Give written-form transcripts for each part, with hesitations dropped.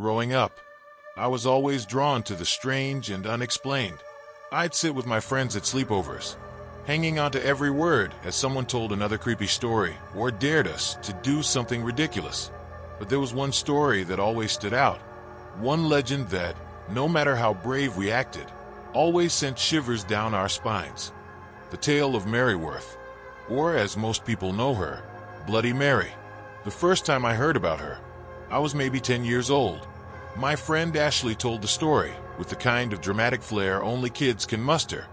growing up. I was always drawn to the strange and unexplained. I'd sit with my friends at sleepovers, hanging on to every word as someone told another creepy story or dared us to do something ridiculous. But there was one story that always stood out. One legend that, no matter how brave we acted, always sent shivers down our spines. The tale of Maryworth, or as most people know her, Bloody Mary. The first time I heard about her, I was maybe 10 years old. My friend Ashley told the story with the kind of dramatic flair only kids can muster,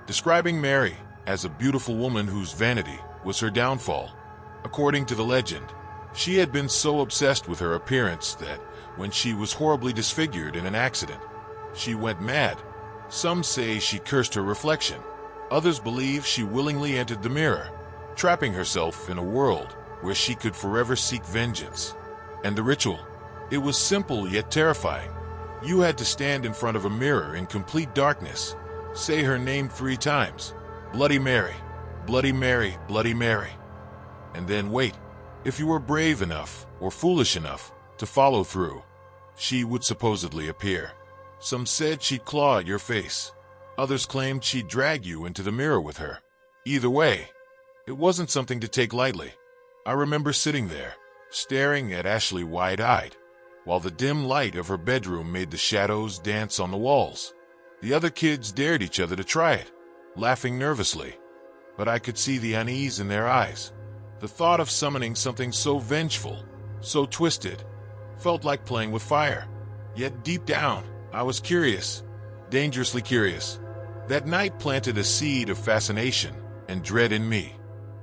describing Mary as a beautiful woman whose vanity was her downfall. According to the legend, she had been so obsessed with her appearance that when she was horribly disfigured in an accident, she went mad. Some say she cursed her reflection. Others believe she willingly entered the mirror, trapping herself in a world where she could forever seek vengeance. And the ritual? It was simple yet terrifying. You had to stand in front of a mirror in complete darkness, say her name 3 times, Bloody Mary, Bloody Mary, Bloody Mary, and then wait. If you were brave enough or foolish enough to follow through, she would supposedly appear. Some said she'd claw at your face. Others claimed she'd drag you into the mirror with her. Either way, it wasn't something to take lightly. I remember sitting there, staring at Ashley wide-eyed, while the dim light of her bedroom made the shadows dance on the walls. The other kids dared each other to try it, laughing nervously, but I could see the unease in their eyes. The thought of summoning something so vengeful, so twisted, felt like playing with fire. Yet deep down, I was curious, dangerously curious. That night planted a seed of fascination and dread in me.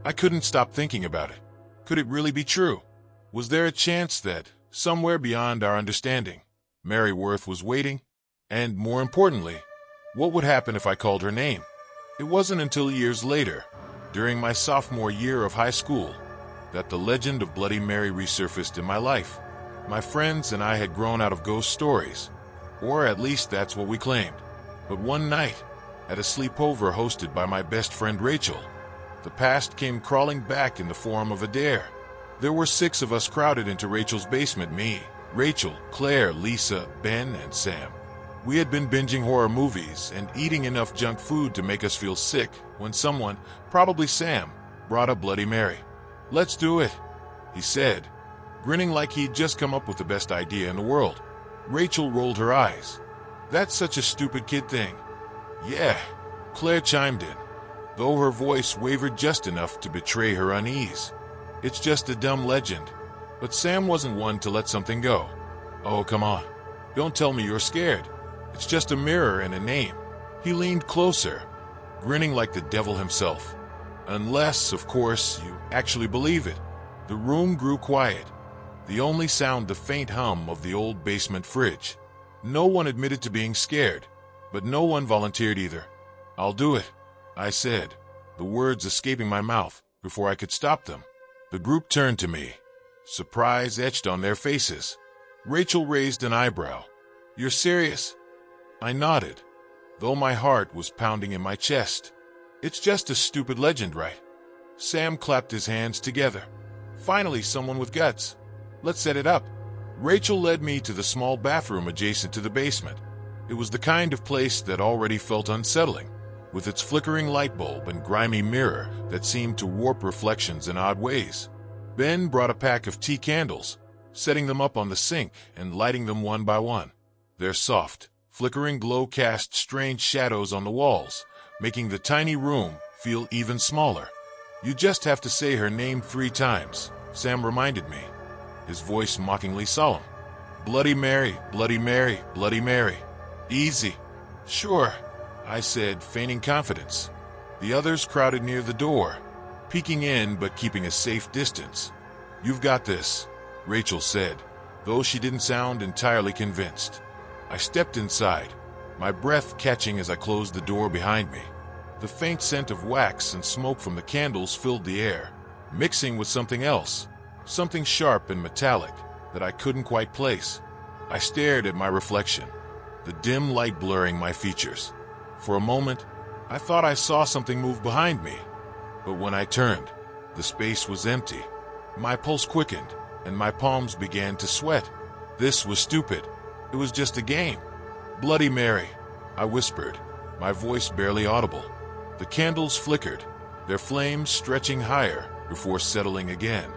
I couldn't stop thinking about it. Could it really be true? Was there a chance that, somewhere beyond our understanding, Maryworth was waiting? And more importantly, what would happen if I called her name? It wasn't until years later, during my sophomore year of high school, that the legend of Bloody Mary resurfaced in my life. My friends and I had grown out of ghost stories, or at least that's what we claimed. But one night, at a sleepover hosted by my best friend Rachel, the past came crawling back in the form of a dare. There were 6 of us crowded into Rachel's basement: me, Rachel, Claire, Lisa, Ben, and Sam. We had been binging horror movies and eating enough junk food to make us feel sick when someone, probably Sam, brought a Bloody Mary. "Let's do it," he said, grinning like he'd just come up with the best idea in the world. Rachel rolled her eyes. "That's such a stupid kid thing." "Yeah," Claire chimed in, though her voice wavered just enough to betray her unease. "It's just a dumb legend." But Sam wasn't one to let something go. "Oh, come on. Don't tell me you're scared. It's just a mirror and a name." He leaned closer, grinning like the devil himself. "Unless, of course, you actually believe it." The room grew quiet, the only sound the faint hum of the old basement fridge. No one admitted to being scared, but no one volunteered either. "I'll do it," I said, the words escaping my mouth before I could stop them. The group turned to me, surprise etched on their faces. Rachel raised an eyebrow. "You're serious?" I nodded, though my heart was pounding in my chest. "It's just a stupid legend, right?" Sam clapped his hands together. "Finally, someone with guts. Let's set it up." Rachel led me to the small bathroom adjacent to the basement. It was the kind of place that already felt unsettling, with its flickering light bulb and grimy mirror that seemed to warp reflections in odd ways. Ben brought a pack of tea candles, setting them up on the sink and lighting them one by one. Their soft, flickering glow cast strange shadows on the walls, making the tiny room feel even smaller. "You just have to say her name 3 times, Sam reminded me, his voice mockingly solemn. "Bloody Mary, Bloody Mary, Bloody Mary." "Easy." "Sure," I said, feigning confidence. The others crowded near the door, peeking in but keeping a safe distance. "You've got this," Rachel said, though she didn't sound entirely convinced. I stepped inside, my breath catching as I closed the door behind me. The faint scent of wax and smoke from the candles filled the air, mixing with something else, something sharp and metallic that I couldn't quite place. I stared at my reflection, the dim light blurring my features. For a moment, I thought I saw something move behind me, but when I turned, the space was empty. My pulse quickened, and my palms began to sweat. This was stupid. It was just a game. Bloody Mary, I whispered, my voice barely audible. The candles flickered, their flames stretching higher before settling again.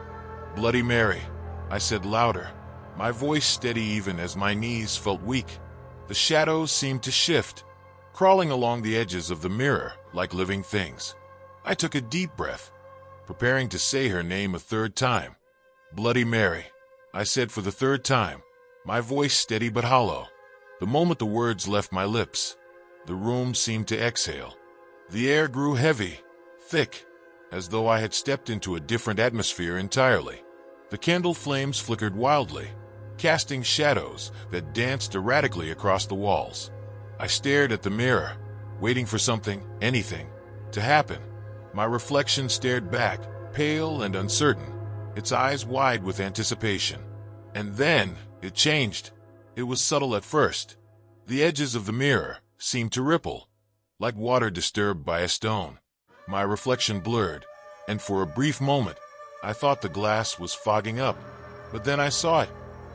Bloody Mary, I said louder, my voice steady even as my knees felt weak. The shadows seemed to shift, crawling along the edges of the mirror like living things. I took a deep breath, preparing to say her name a third time. Bloody Mary, I said for the third time, my voice steady but hollow. The moment the words left my lips, the room seemed to exhale. The air grew heavy, thick, as though I had stepped into a different atmosphere entirely. The candle flames flickered wildly, casting shadows that danced erratically across the walls. I stared at the mirror, waiting for something, anything, to happen. My reflection stared back, pale and uncertain, its eyes wide with anticipation. And then it changed. It was subtle at first. The edges of the mirror seemed to ripple, like water disturbed by a stone. My reflection blurred, and for a brief moment, I thought the glass was fogging up. But then I saw it.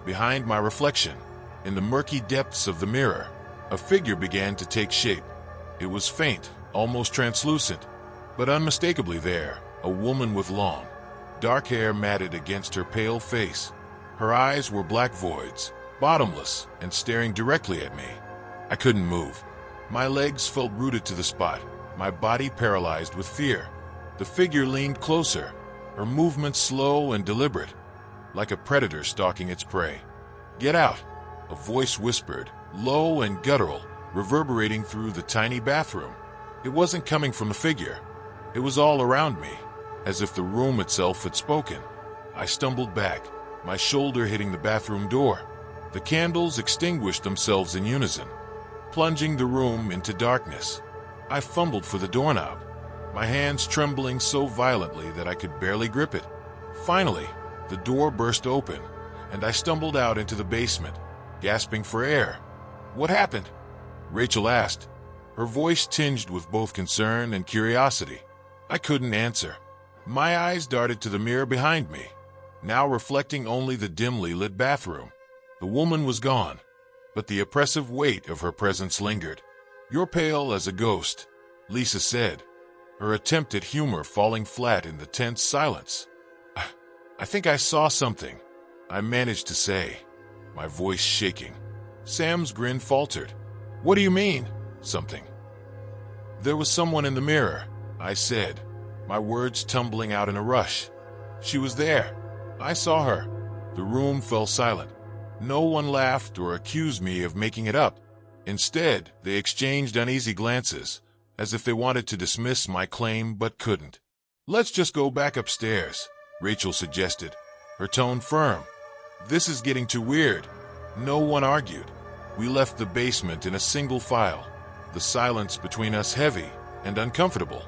Behind my reflection, in the murky depths of the mirror, a figure began to take shape. It was faint, almost translucent, but unmistakably there, a woman with long, dark hair matted against her pale face. Her eyes were black voids, bottomless, and staring directly at me. I couldn't move. My legs felt rooted to the spot, my body paralyzed with fear. The figure leaned closer, her movements slow and deliberate, like a predator stalking its prey. "Get out," a voice whispered, low and guttural, reverberating through the tiny bathroom. It wasn't coming from the figure. It was all around me, as if the room itself had spoken. I stumbled back, my shoulder hitting the bathroom door. The candles extinguished themselves in unison, plunging the room into darkness. I fumbled for the doorknob, my hands trembling so violently that I could barely grip it. Finally, the door burst open, and I stumbled out into the basement, gasping for air. "What happened?" Rachel asked, her voice tinged with both concern and curiosity. I couldn't answer. My eyes darted to the mirror behind me, now reflecting only the dimly lit bathroom. The woman was gone, but the oppressive weight of her presence lingered. "You're pale as a ghost," Lisa said, her attempt at humor falling flat in the tense silence. I think I saw something," I managed to say, my voice shaking. Sam's grin faltered. "What do you mean, something?" "There was someone in the mirror," I said, my words tumbling out in a rush. "She was there. I saw her." The room fell silent. No one laughed or accused me of making it up. Instead, they exchanged uneasy glances, as if they wanted to dismiss my claim but couldn't. "Let's just go back upstairs," Rachel suggested, her tone firm. "This is getting too weird." No one argued. We left the basement in a single file, the silence between us heavy and uncomfortable.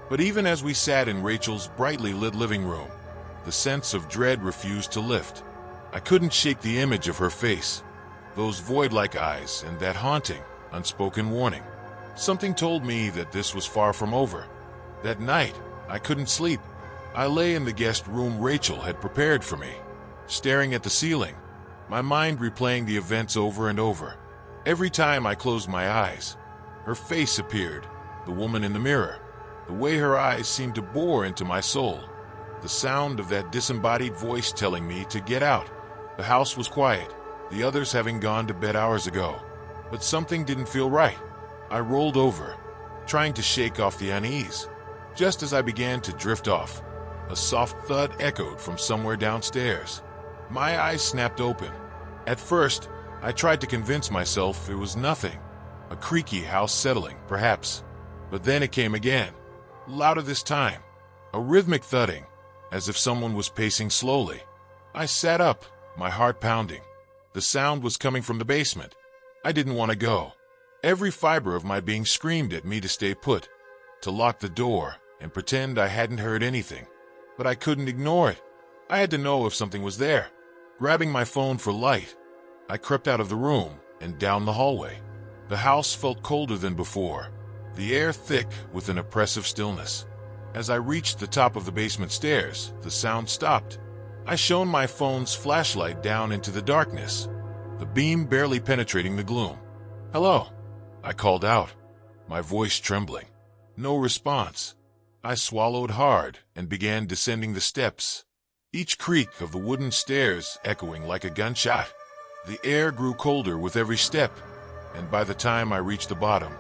But even as we sat in Rachel's brightly lit living room, the sense of dread refused to lift. I couldn't shake the image of her face, those void-like eyes, and that haunting, unspoken warning. Something told me that this was far from over. That night, I couldn't sleep. I lay in the guest room Rachel had prepared for me, staring at the ceiling, my mind replaying the events over and over. Every time I closed my eyes, her face appeared, the woman in the mirror, the way her eyes seemed to bore into my soul, the sound of that disembodied voice telling me to get out. The house was quiet, the others having gone to bed hours ago, but something didn't feel right. I rolled over, trying to shake off the unease. Just as I began to drift off, a soft thud echoed from somewhere downstairs. My eyes snapped open. At first, I tried to convince myself it was nothing, a creaky house settling, perhaps. But then it came again, louder this time, a rhythmic thudding, as if someone was pacing slowly. I sat up, my heart pounding. The sound was coming from the basement. I didn't want to go. Every fiber of my being screamed at me to stay put, to lock the door and pretend I hadn't heard anything. But I couldn't ignore it. I had to know if something was there. Grabbing my phone for light, I crept out of the room and down the hallway. The house felt colder than before, the air thick with an oppressive stillness. As I reached the top of the basement stairs, the sound stopped. I shone my phone's flashlight down into the darkness, the beam barely penetrating the gloom. "Hello," I called out, my voice trembling. No response. I swallowed hard and began descending the steps, each creak of the wooden stairs echoing like a gunshot. The air grew colder with every step, and by the time I reached the bottom,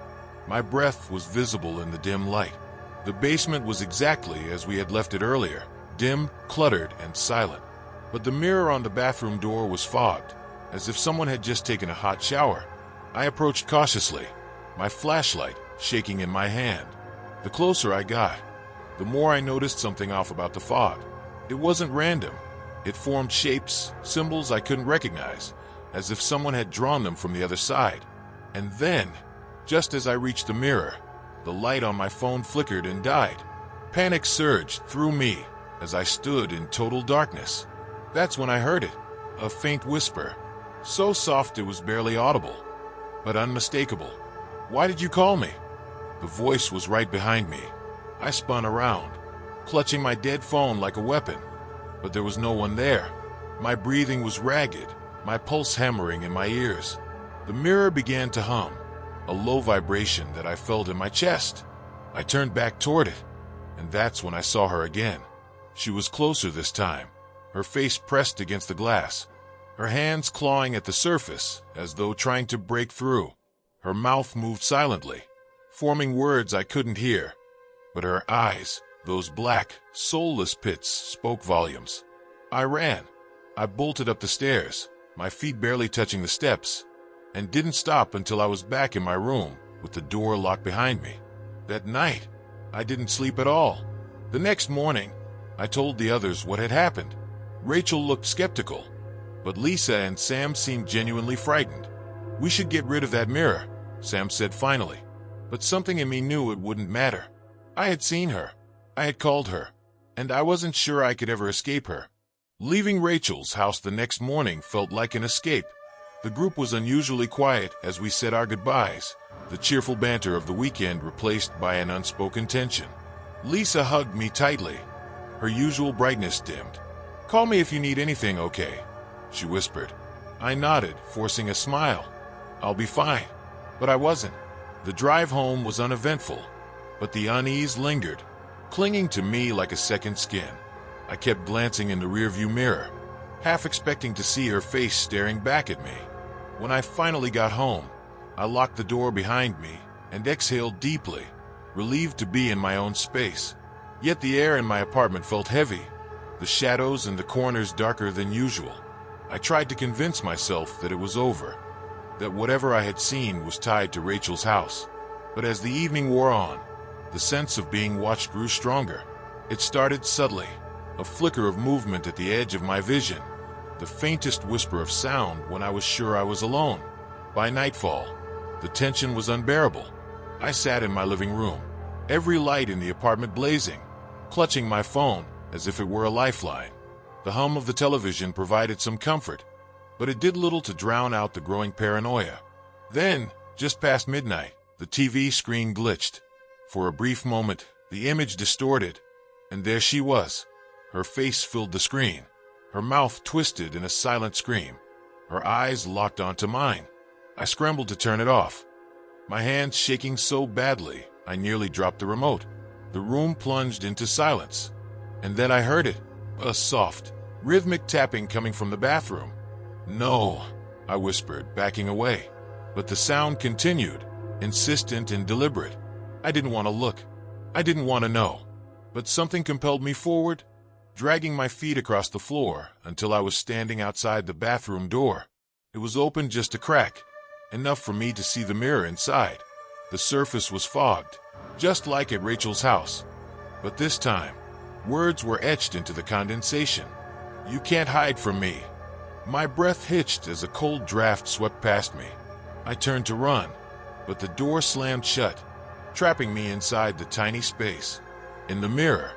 my breath was visible in the dim light. The basement was exactly as we had left it earlier, dim, cluttered, and silent. But the mirror on the bathroom door was fogged, as if someone had just taken a hot shower. I approached cautiously, my flashlight shaking in my hand. The closer I got, the more I noticed something off about the fog. It wasn't random. It formed shapes, symbols I couldn't recognize, as if someone had drawn them from the other side. And then, just as I reached the mirror, the light on my phone flickered and died. Panic surged through me as I stood in total darkness. That's when I heard it, a faint whisper, so soft it was barely audible, but unmistakable. "Why did you call me?" The voice was right behind me. I spun around, clutching my dead phone like a weapon, but there was no one there. My breathing was ragged, my pulse hammering in my ears. The mirror began to hum, a low vibration that I felt in my chest. I turned back toward it, and that's when I saw her again. She was closer this time, her face pressed against the glass, her hands clawing at the surface as though trying to break through. Her mouth moved silently, forming words I couldn't hear, but her eyes, those black, soulless pits, spoke volumes. I ran. I bolted up the stairs, my feet barely touching the steps, and didn't stop until I was back in my room with the door locked behind me. That night, I didn't sleep at all. The next morning, I told the others what had happened. Rachel looked skeptical, but Lisa and Sam seemed genuinely frightened. "We should get rid of that mirror," Sam said finally. But something in me knew it wouldn't matter. I had seen her. I had called her, and I wasn't sure I could ever escape her. Leaving Rachel's house the next morning felt like an escape. The group was unusually quiet as we said our goodbyes, the cheerful banter of the weekend replaced by an unspoken tension. Lisa hugged me tightly. Her usual brightness dimmed. "Call me if you need anything, okay?" she whispered. I nodded, forcing a smile. "I'll be fine." But I wasn't. The drive home was uneventful, but the unease lingered, clinging to me like a second skin. I kept glancing in the rearview mirror, half expecting to see her face staring back at me. When I finally got home, I locked the door behind me and exhaled deeply, relieved to be in my own space. Yet the air in my apartment felt heavy, the shadows in the corners darker than usual. I tried to convince myself that it was over, that whatever I had seen was tied to Rachel's house. But as the evening wore on, the sense of being watched grew stronger. It started subtly, a flicker of movement at the edge of my vision, the faintest whisper of sound when I was sure I was alone. By nightfall, the tension was unbearable. I sat in my living room, every light in the apartment blazing, clutching my phone as if it were a lifeline. The hum of the television provided some comfort, but it did little to drown out the growing paranoia. Then, just past midnight, the TV screen glitched. For a brief moment, the image distorted, and there she was. Her face filled the screen, her mouth twisted in a silent scream, her eyes locked onto mine. I scrambled to turn it off, my hands shaking so badly I nearly dropped the remote. The room plunged into silence, and then I heard it, a soft, rhythmic tapping coming from the bathroom. "No," I whispered, backing away. But the sound continued, insistent and deliberate. I didn't want to look. I didn't want to know. But something compelled me forward, dragging my feet across the floor until I was standing outside the bathroom door. It was open just a crack, enough for me to see the mirror inside. The surface was fogged, just like at Rachel's house. But this time, words were etched into the condensation. "You can't hide from me." My breath hitched as a cold draft swept past me. I turned to run, but the door slammed shut, trapping me inside the tiny space. In the mirror,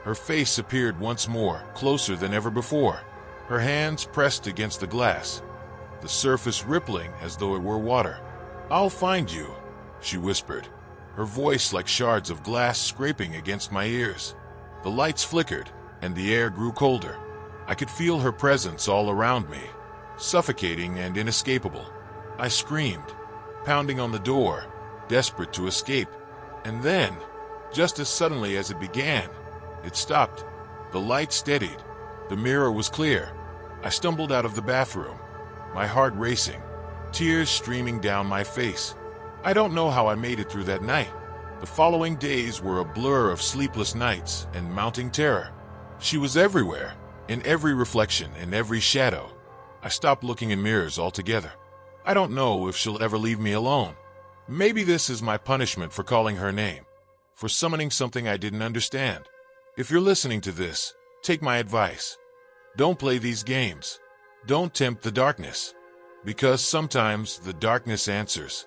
her face appeared once more, closer than ever before, her hands pressed against the glass, the surface rippling as though it were water. "I'll find you," she whispered, her voice like shards of glass scraping against my ears. The lights flickered, and the air grew colder. I could feel her presence all around me, suffocating and inescapable. I screamed, pounding on the door, desperate to escape. And then, just as suddenly as it began, it stopped. The light steadied. The mirror was clear. I stumbled out of the bathroom, my heart racing, tears streaming down my face. I don't know how I made it through that night. The following days were a blur of sleepless nights and mounting terror. She was everywhere, in every reflection, in every shadow. I stopped looking in mirrors altogether. I don't know if she'll ever leave me alone. Maybe this is my punishment for calling her name, for summoning something I didn't understand. If you're listening to this, take my advice. Don't play these games. Don't tempt the darkness. Because sometimes the darkness answers.